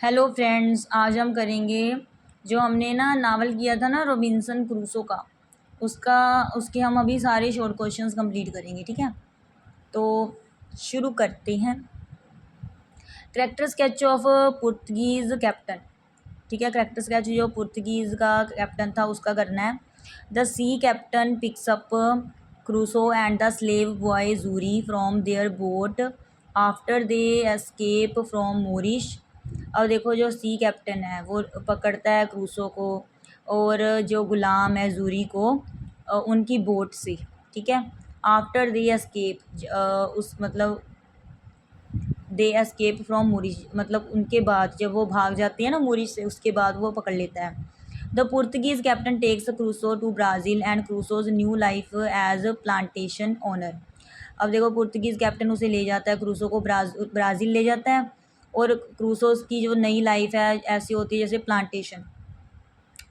Hello friends, आज हम करेंगे जो हमने ना नावल किया था ना रॉबिन्सन क्रूसो का, उसके हम अभी सारे शॉर्ट क्वेश्चंस कंप्लीट करेंगे। ठीक है, तो शुरू करते हैं। Character sketch of Portuguese captain. ठीक है, करेक्टर स्केच जो पुर्तगीज़ का कैप्टन था उसका करना है। The sea captain picks up Crusoe and the slave boy Xury from their boat after they escape from Moorish. अब देखो, जो सी कैप्टन है वो पकड़ता है क्रूसो को और जो गुलाम है जूरी को उनकी बोट से। ठीक है, आफ्टर दे एस्केप, उस मतलब दे एस्केप फ्रॉम मोरिश, मतलब उनके बाद जब वो भाग जाती है ना मोरिश से, उसके बाद वो पकड़ लेता है। The Portuguese captain takes Crusoe to Brazil and Crusoe's new life as plantation owner. अब देखो, पुर्तगीज कैप्टन उसे ले जाता है, क्रूसो को ब्राज़ील ले जाता है, और क्रूसोज की जो नई लाइफ है ऐसी होती है जैसे प्लांटेशन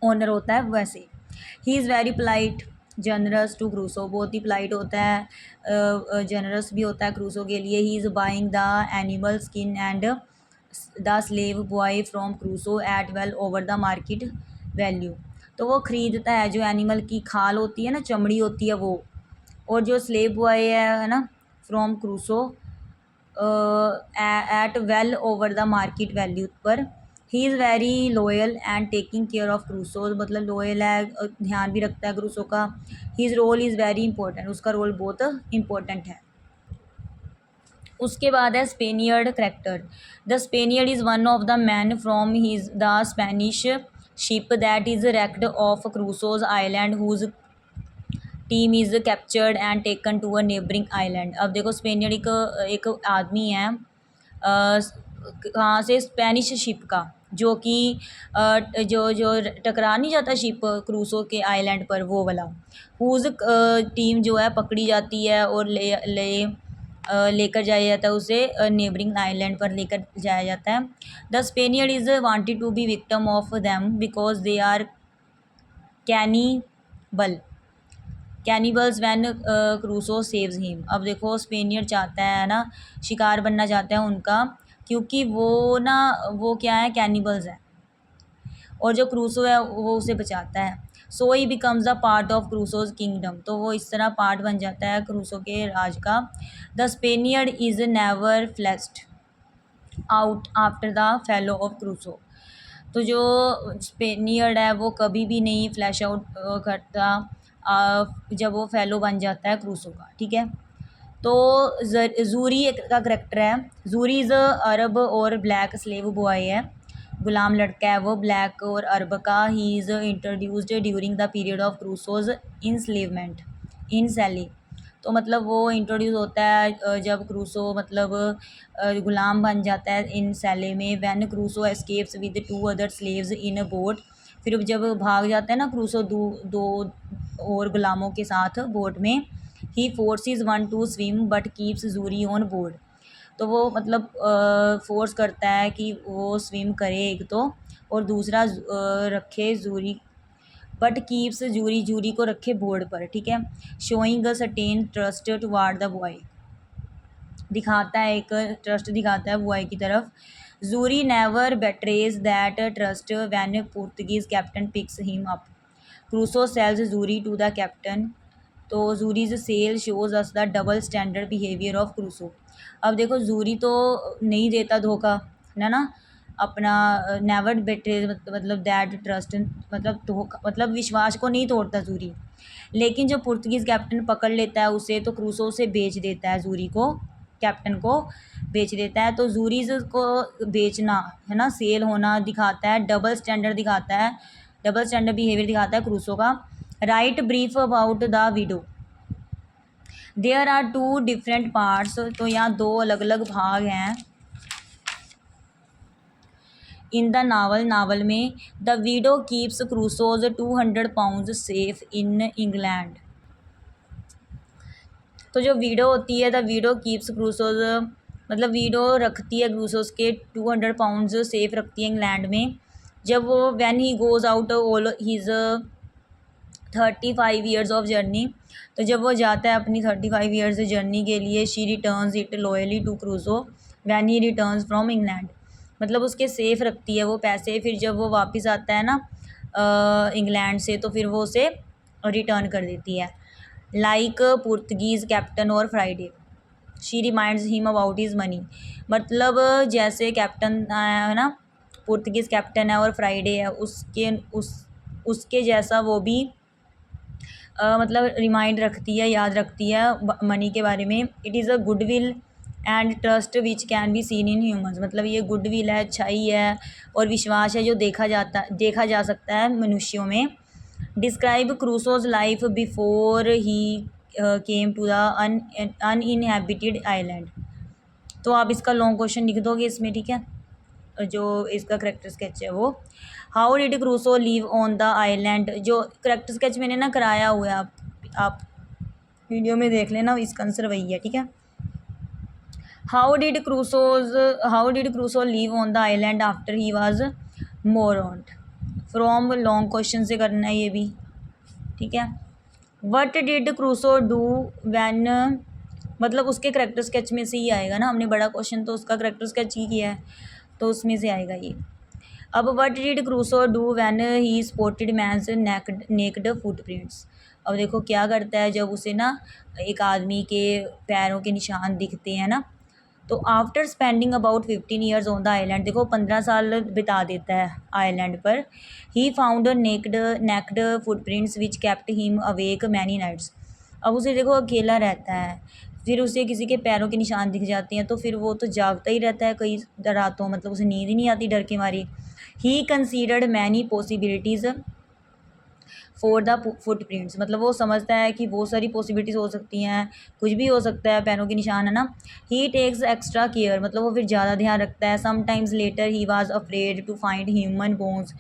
ओनर होता है वैसे। He is very polite generous to Crusoe, बहुत ही पोलाइट होता है, जनरस भी होता है क्रूसो के लिए। He is buying the animal skin and the slave boy from Crusoe at well over the market value. तो वो ख़रीदता है जो एनिमल की खाल होती है ना, चमड़ी होती है वो, और जो स्लेव बॉय है ना from Crusoe at well over the market value पर। He is very loyal and taking care of Crusoe, मतलब लॉयल है, ध्यान भी रखता है क्रूसो का। His role is very important, उसका रोल बहुत इंपॉर्टेंट है। उसके बाद है Spaniard character. The Spaniard is one of the man from his the Spanish ship that is wrecked of Crusoe's island whose team is captured and taken to a neighbouring island. अब देखो, स्पेनियर्ड एक आदमी है, कहाँ से, स्पेनिश शिप का, जो कि जो जो टकरा नहीं जाता शिप क्रूसो के आइलैंड पर, वो वाला। हुज टीम जो है पकड़ी जाती है और लेकर जाया जाता है उसे नेबरिंग आइलैंड पर लेकर जाया जाता है। The Spaniard is wanted to be victim of them because they are cannibals when Crusoe saves him. अब देखो, स्पेनियर्ड चाहता है ना, शिकार बनना चाहता है उनका, क्योंकि वो क्या है, कैनिबल्स है, और जो क्रूसो है वो उसे बचाता है। So he becomes the part of Crusoe's kingdom, तो वो इस तरह पार्ट बन जाता है क्रूसो के राज का। The Spaniard is never fledged out after the fellow of Crusoe. तो जो स्पेनियर्ड है वो कभी भी नहीं फ्लैश आउट करता जब वो फेलो बन जाता है क्रूसो का। ठीक है, तो जूरी का करेक्टर है। जूरी इज़ अरब और ब्लैक स्लेव बॉय है, गुलाम लड़का है वो, ब्लैक और अरब का। He is introduced during the period of Crusoe's enslavement in Sallee. तो मतलब वो इंट्रोड्यूस होता है जब क्रूसो मतलब गुलाम बन जाता है इन सैले में। When Crusoe escapes with 2 other slaves in a boat, फिर जब भाग जाता है ना क्रूसो दो और गुलामों के साथ बोट में। He forces one to swim but keeps Xury on board, तो वो मतलब फोर्स करता है कि वो स्विम करे एक तो, और दूसरा रखे जूरी, बट कीप्स जूरी को रखे बोर्ड पर। ठीक है, showing a certain trust toward the boy, दिखाता है एक ट्रस्ट दिखाता है बॉय की तरफ। Xury never betrays that trust when Portuguese captain picks him up. Crusoe sells Xury to the captain, तो Xury's sale shows us the double standard behaviour of Crusoe. अब देखो, जूरी तो नहीं देता धोखा, है ना, अपना नेवर बेट्रे मतलब दैट ट्रस्ट, मतलब धोखा मतलब विश्वास को नहीं तोड़ता जूरी। लेकिन जो पुर्तगीज़ कैप्टन पकड़ लेता है उसे, तो क्रूसो उसे बेच देता है, जूरी को, कैप्टन को बेच देता है। तो जूरीज को बेचना, है ना, सेल होना दिखाता है, डबल स्टैंडर्ड दिखाता है, डबल स्टैंडर्ड बिहेवियर दिखाता है क्रूसो का। Write brief about the widow. There are 2 different parts, तो यहाँ 2 अलग अलग भाग हैं इन द नावल में। The widow keeps Crusoe's 200 pound safe in England. तो जो विडो होती है, द विडो कीप्स क्रूसोज, मतलब विडो रखती है क्रूसोज के 200 पाउंड सेफ रखती है इंग्लैंड में। जब वो when he goes out all his 35 years of journey, तो जब वो जाता है अपनी 35 ईयर्स जर्नी के लिए, she returns it loyally to Crusoe when he returns from England, मतलब उसके सेफ़ रखती है वो पैसे, फिर जब वो वापस आता है ना इंग्लैंड से, तो फिर वो उसे रिटर्न कर देती है। लाइक पुर्तगीज़ कैप्टन और Friday, she reminds him about his money. मतलब जैसे कैप्टन है ना, पुर्तगीज़ कैप्टन है और फ्राइडे है, उसके जैसा वो भी मतलब रिमाइंड रखती है, याद रखती है मनी के बारे में। It is a good will and trust which can be seen in humans. मतलब ये गुड विल है, अच्छाई है और विश्वास है जो देखा जा सकता है मनुष्यों में। Describe Crusoe's life before he came to the uninhabited island. तो आप इसका लॉन्ग क्वेश्चन लिख दोगे इसमें, ठीक है, जो इसका करेक्टर स्केच है वो। How did Crusoe live on the island, जो करेक्टर स्केच मैंने ना कराया हुआ है, आप वीडियो में देख लेना, इसका आंसर वही है, ठीक है। How did Crusoe live on the island after he was marooned. From long question से करना है ये भी, ठीक है। What did Crusoe do when, मतलब उसके करेक्टर स्केच में से ही आएगा ना, हमने बड़ा क्वेश्चन तो उसका करेक्टर स्केच ही किया है, तो उसमें से आएगा ये। अब what did Crusoe do when he spotted man's naked footprints. अब देखो क्या करता है जब उसे ना एक आदमी के पैरों के निशान दिखते हैं ना, तो after spending about 15 years on the island, देखो 15 साल बिता देता है आइलैंड पर। He found naked footprints which kept him awake many nights. अब उसे देखो अकेला रहता है, फिर उसे किसी के पैरों के निशान दिख जाते हैं, तो फिर वो तो जागता ही रहता है कई रातों, मतलब उसे नींद ही नहीं आती डर के मारे। He considered many possibilities for the footprints, मतलब वो समझता है कि बहुत सारी पॉसिबिलिटीज़ हो सकती हैं, कुछ भी हो सकता है पैरों के निशान, है ना। ही टेक्स एक्स्ट्रा केयर, मतलब वो फिर ज़्यादा ध्यान रखता है। Sometimes later he was afraid to find human bones,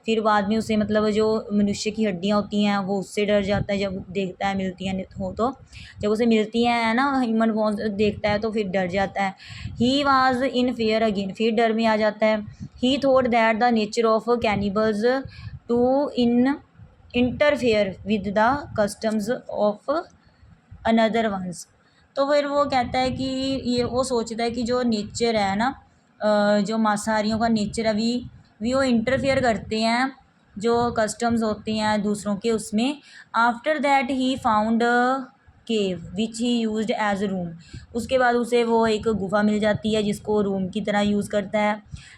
फिर बाद में उसे मतलब जो मनुष्य की हड्डियाँ होती हैं वो उससे डर जाता है जब देखता है, मिलती हैं हो तो, जब उसे मिलती हैं है ना ह्यूमन बोन्स देखता है तो फिर डर जाता है। He was in fear again, फिर डर में आ जाता है। He thought that the nature of cannibals to interfere with the customs of another ones. तो फिर वो कहता है कि ये वो सोचता है कि जो नेचर है ना, जो मांसाहारियों का नेचर है भी वो इंटरफेयर करते हैं जो कस्टम्स होते हैं दूसरों के उसमें। After that he found cave which he used as a room, उसके बाद उसे वो एक गुफा मिल जाती है जिसको रूम की तरह यूज़ करता है।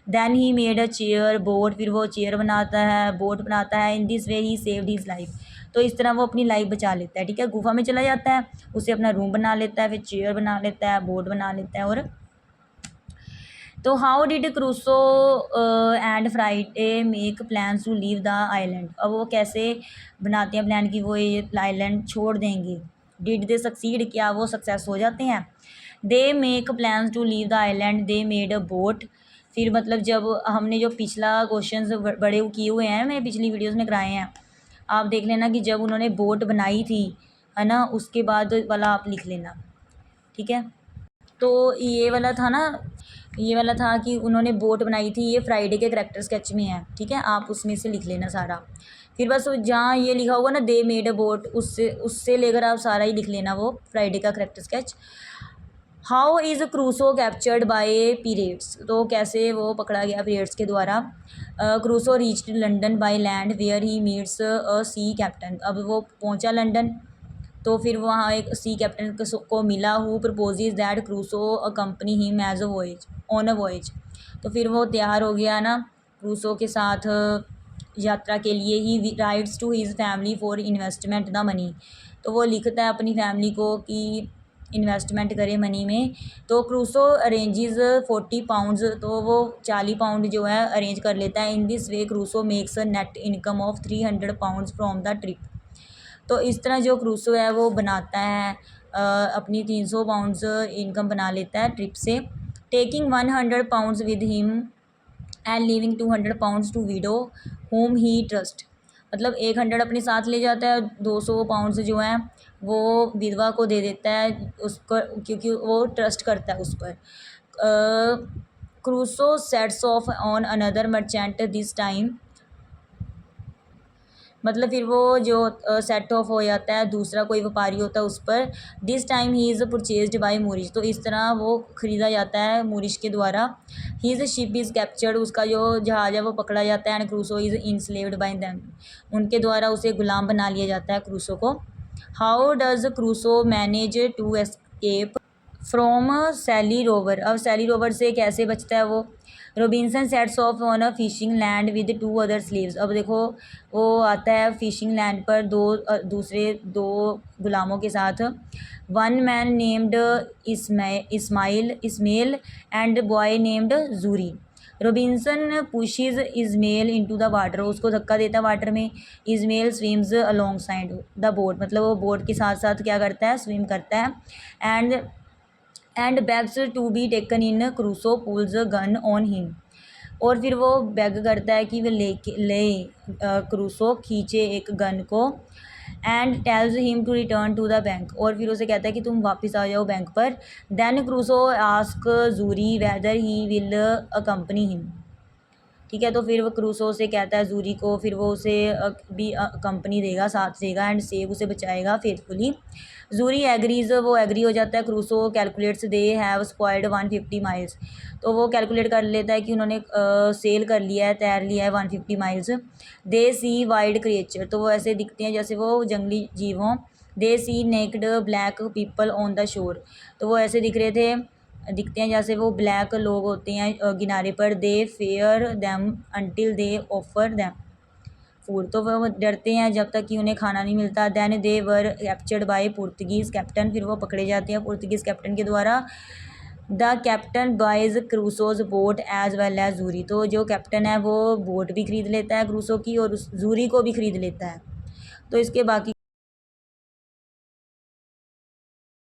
Then he made a chair boat, फिर वो चेयर बनाता है, बोट बनाता है। In this way he saved his life, तो इस तरह वो अपनी लाइफ बचा लेता है, ठीक है। गुफा में चला जाता है, उसे अपना रूम बना लेता है, फिर चेयर बना लेता है, बोट बना लेता है। और तो how did Crusoe and Friday make plans to leave the island, अब वो कैसे बनाते हैं प्लान कि वो ये आइलैंड छोड़ देंगे। डिड दे सक्सीड, क्या वो सक्सेस हो जाते हैं। They make plans to leave the island, they made a boat. फिर मतलब जब हमने जो पिछला क्वेश्चन बड़े किए हुए हैं, मैंने पिछली वीडियोज़ में कराए हैं, आप देख लेना कि जब उन्होंने बोट बनाई थी, है ना, उसके बाद वाला आप लिख लेना, ठीक है। तो ये वाला था ना, ये वाला था कि उन्होंने बोट बनाई थी, ये फ्राइडे के करेक्टर स्केच में है, ठीक है, आप उसमें से लिख लेना सारा। फिर बस जहाँ ये लिखा होगा ना दे मेड अ बोट, उससे उससे लेकर आप सारा ही लिख लेना वो फ्राइडे का character sketch. How is Crusoe captured by periods, तो कैसे वो पकड़ा गया पीरियड्स के द्वारा। Crusoe reached London by land where he meets a sea captain, अब वो पहुंचा लंदन, तो फिर वहाँ एक सी कैप्टन को मिला who proposes that Crusoe accompany him as a voyage on a voyage. तो फिर वो तैयार हो गया ना क्रूसो के साथ यात्रा के लिए। He writes to his family for investment the money, तो वो लिखता है अपनी फैमिली को कि इन्वेस्टमेंट करे मनी में। तो क्रूसो अरेंजेस 40 पाउंड्स, तो वो 40 पाउंड जो है अरेंज कर लेता है। In this way Crusoe makes a net income of 300 pounds from the trip, तो इस तरह जो क्रूसो है वो बनाता है अपनी 300 पाउंड्स इनकम बना लेता है ट्रिप से। Taking 100 pounds with him and leaving 200 pounds to widow home he trust, मतलब 100 अपने साथ ले जाता है, 200 पाउंड्स जो हैं वो विधवा को दे देता है उसको, क्योंकि वो ट्रस्ट करता है उस पर। Crusoe sets off on another merchant this time मतलब फिर वो जो सेट ऑफ हो जाता है, दूसरा कोई व्यापारी होता है उस पर। This time he is purchased by Moorish, तो इस तरह वो ख़रीदा जाता है मोरिश के द्वारा। He is ship is captured, उसका जो जहाज़ है वो पकड़ा जाता है। And Crusoe is enslaved bye them, उनके द्वारा उसे गुलाम बना लिया जाता है क्रूसो को। How does Crusoe manage to escape from Sallee rover, अब सैली रोवर से कैसे बचता है वो। Robinson sets off on a fishing land with 2 other slaves, अब देखो वो आता है फिशिंग लैंड पर दूसरे 2 गुलामों के साथ। One man named Ismail and boy named Xury. Robinson pushes Ismail into the water, उसको धक्का देता है वाटर में। Ismail swims alongside the boat, मतलब वो बोट के साथ साथ क्या करता है, स्विम करता है। And begs to be taken in, Crusoe pulls gun on him, और फिर वो बेग करता है कि वो क्रूसो खींचे एक गन को। And tells him to return to the bank, और फिर उसे कहता है कि तुम वापस आ जाओ बैंक पर। Then Crusoe ask Xury whether he will accompany him, ठीक है। तो फिर वो क्रूसो से कहता है जूरी को, फिर वो उसे भी कंपनी देगा, साथ देगा, एंड सेव उसे बचाएगा फेथफुली। जूरी एग्रीज, वो एग्री हो जाता है। Crusoe calculates they have spoiled 150 miles, तो वो कैलकुलेट कर लेता है कि उन्होंने सेल कर लिया है, तैर लिया है 150 माइल्स। दे सी वाइल्ड क्रिएचर, तो वो ऐसे दिखते हैं जैसे वो जंगली जीव हों। They see naked black people on the shore, तो वो ऐसे दिखते हैं जैसे वो ब्लैक लोग होते हैं किनारे पर। They fear them until they offer them food, तो वो डरते हैं जब तक कि उन्हें खाना नहीं मिलता। Then they were captured by Portuguese captain, फिर वो पकड़े जाते हैं पुर्तगीज़ कैप्टन के द्वारा। The captain buys Crusoe's boat as well as Xury, तो जो कैप्टन है वो बोट भी ख़रीद लेता है क्रूसो की और उस जूरी को भी ख़रीद लेता है। तो इसके बाकी